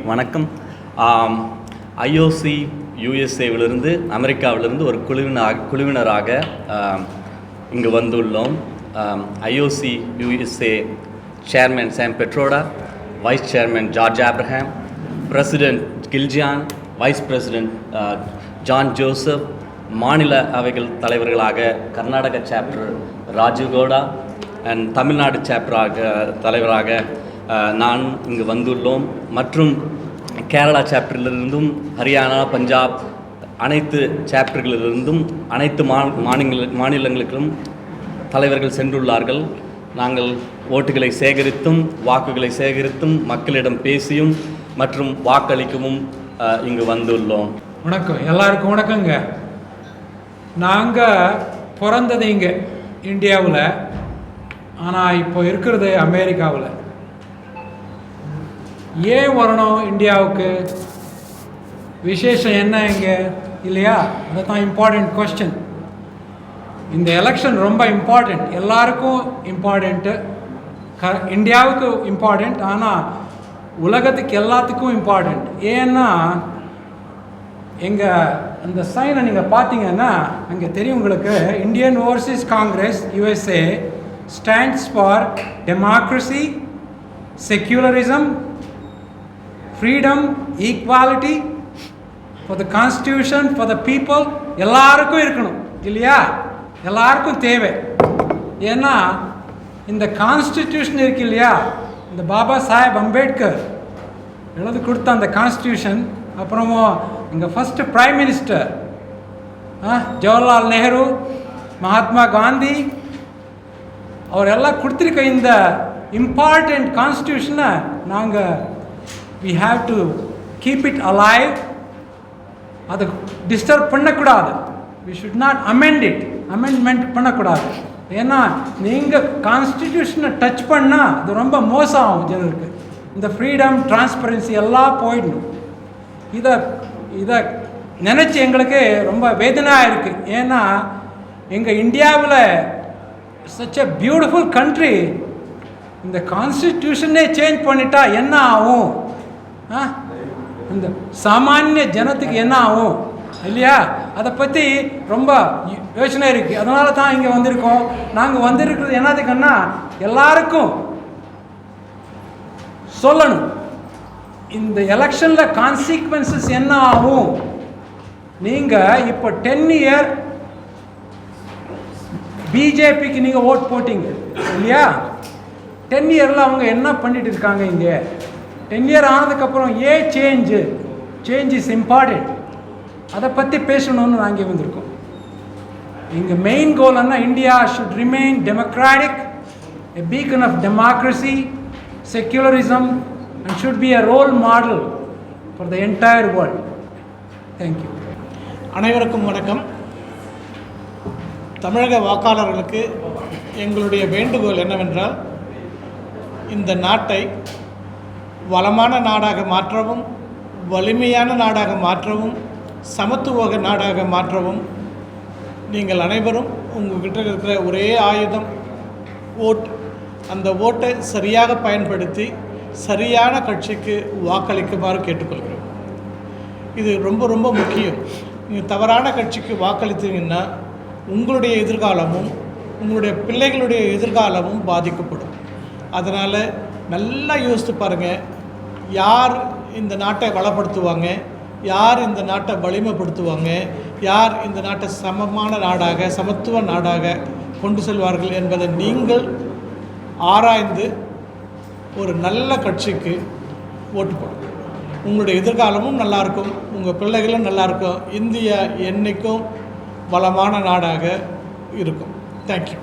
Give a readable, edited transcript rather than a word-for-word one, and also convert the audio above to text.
வணக்கம். ஐஓசி யூஎஸ்ஏவிலிருந்து அமெரிக்காவிலிருந்து ஒரு குழுவினராக இங்கு வந்துள்ளோம். IOC USA chairman Sam Pitroda, vice chairman George Abraham, president கில்ஜியான், வைஸ் பிரசிடென்ட் ஜான் ஜோசப், மாநில அவைகள் தலைவர்களாக கர்நாடக சாப்டர் ராஜீவ் கவுடா அண்ட் தமிழ்நாடு தலைவராக நான் இங்கு வந்துள்ளோம். மற்றும் கேரளா சாப்டரிலிருந்தும் ஹரியானா, பஞ்சாப் அனைத்து சாப்டர்களிலிருந்தும் அனைத்து மாநிலங்களுக்கும் தலைவர்கள் சென்றுள்ளார்கள். நாங்கள் ஓட்டுகளை சேகரித்தும் வாக்குகளை சேகரித்தும் மக்களிடம் பேசியும் மற்றும் வாக்களிக்கவும் இங்கு வந்துள்ளோம். வணக்கம், எல்லாருக்கும் வணக்கங்க. நாங்கள் பிறந்தது இங்கே இந்தியாவில், ஆனால் இப்போ இருக்கிறது அமெரிக்காவில். ஏன் வரணும் இந்தியாவுக்கு? விசேஷம் என்ன இங்கே இல்லையா? அதுதான் இம்பார்ட்டண்ட் கொஸ்டின். இந்த எலெக்ஷன் ரொம்ப இம்பார்ட்டண்ட், எல்லாருக்கும் இம்பார்ட்டண்ட்டு, இந்தியாவுக்கு இம்பார்ட்டண்ட், ஆனால் உலகத்துக்கு எல்லாத்துக்கும் இம்பார்ட்டண்ட். ஏன்னா எங்கள் அந்த சைனை நீங்கள் பார்த்தீங்கன்னா அங்கே தெரியும் உங்களுக்கு, Indian Overseas Congress USA stands for democracy, secularism, freedom, equality, for the constitution, for the people. எல்லாருக்கும் இருக்கணும் இல்லையா? எல்லாருக்கும் தேவை. ஏன்னா இந்த கான்ஸ்டிடியூஷன் இருக்கு இல்லையா, இந்த பாபா சாஹேப் அம்பேத்கர் எழுதி கொடுத்த அந்த கான்ஸ்டியூஷன், அப்புறமும் இங்கே first prime minister Jawaharlal Nehru, Mahatma Gandhi, அவரெல்லாம் கொடுத்துருக்க இந்த இம்பார்ட்டண்ட் கான்ஸ்டியூஷனை நாங்கள் we have to keep it alive. அதை டிஸ்டர்ப் பண்ணக்கூடாது. we should not amend it, amendment பண்ணக்கூடாது. ஏன்னா நீங்கள் கான்ஸ்டிடியூஷனை டச் பண்ணால் அது ரொம்ப மோசம் ஆகும் ஜனருக்கு. இந்த ஃப்ரீடம், டிரான்ஸ்பரன்சி எல்லாம் போயிடணும். இதை நினச்சி எங்களுக்கு ரொம்ப வேதனையாக இருக்குது. ஏன்னா எங்கள் இந்தியாவில் such a beautiful country, இந்த கான்ஸ்டிடியூஷனே சேஞ்ச் பண்ணிட்டா என்ன ஆகும்? இந்த சாமானிய ஜனத்துக்கு என்ன ஆகும் இல்லையா? அதை பற்றி ரொம்ப யோசனை இருக்குது. அதனால தான் இங்கே வந்திருக்கோம். நாங்கள் வந்திருக்கிறது என்னதுக்குன்னா எல்லாருக்கும் சொல்லணும், இந்த எலெக்ஷனில் கான்சிக்வன்சஸ் என்ன ஆகும். நீங்கள் இப்போ 10 இயர் பிஜேபிக்கு நீங்கள் ஓட் போட்டிங்க இல்லையா? 10 இயரில் அவங்க என்ன பண்ணிட்டு இருக்காங்க இங்கே? 10 இயர் ஆனதுக்கப்புறம் ஏன் சேஞ்ச் இஸ் இம்பார்ட்டண்ட். அதை பற்றி பேசணும்னு நாங்கள் இங்கே வந்திருக்கோம். எங்கள் மெயின் கோல் என்ன? India should remain democratic, a beacon of democracy, secularism, and should be a role model for the entire world. Thank you. அனைவருக்கும் வணக்கம். தமிழக வாக்காளர்களுக்கு எங்களுடைய வேண்டுகோள் என்னவென்றால், இந்த நாட்டை வளமான நாடாக மாற்றவும், வலிமையான நாடாக மாற்றவும், சமத்துவ நாடாக மாற்றவும் நீங்கள் அனைவரும் உங்கள்கிட்ட இருக்கிற ஒரே ஆயுதம் ஓட். அந்த ஓட்டை சரியாக பயன்படுத்தி சரியான கட்சிக்கு வாக்களிக்குமாறு கேட்டுக்கொள்கிறோம். இது ரொம்ப ரொம்ப முக்கியம். நீங்கள் தவறான கட்சிக்கு வாக்களித்தீங்கன்னா உங்களுடைய எதிர்காலமும் உங்களுடைய பிள்ளைகளுடைய எதிர்காலமும் பாதிக்கப்படும். அதனால் நல்லா யோசித்து பாருங்கள், யார் இந்த நாட்டை வளப்படுத்துவாங்க, யார் இந்த நாட்டை வலிமைப்படுத்துவாங்க, யார் இந்த நாட்டை சமமான நாடாக, சமத்துவ நாடாக கொண்டு செல்வார்கள் என்பதை நீங்கள் ஆராய்ந்து ஒரு நல்ல கட்சிக்கு ஓட்டு போடுங்க. உங்களுடைய எதிர்காலமும் நல்லாயிருக்கும், உங்கள் பிள்ளைகளும் நல்லாயிருக்கும். இந்தியா என்றைக்கும் வளமான நாடாக இருக்கும். தேங்க்யூ.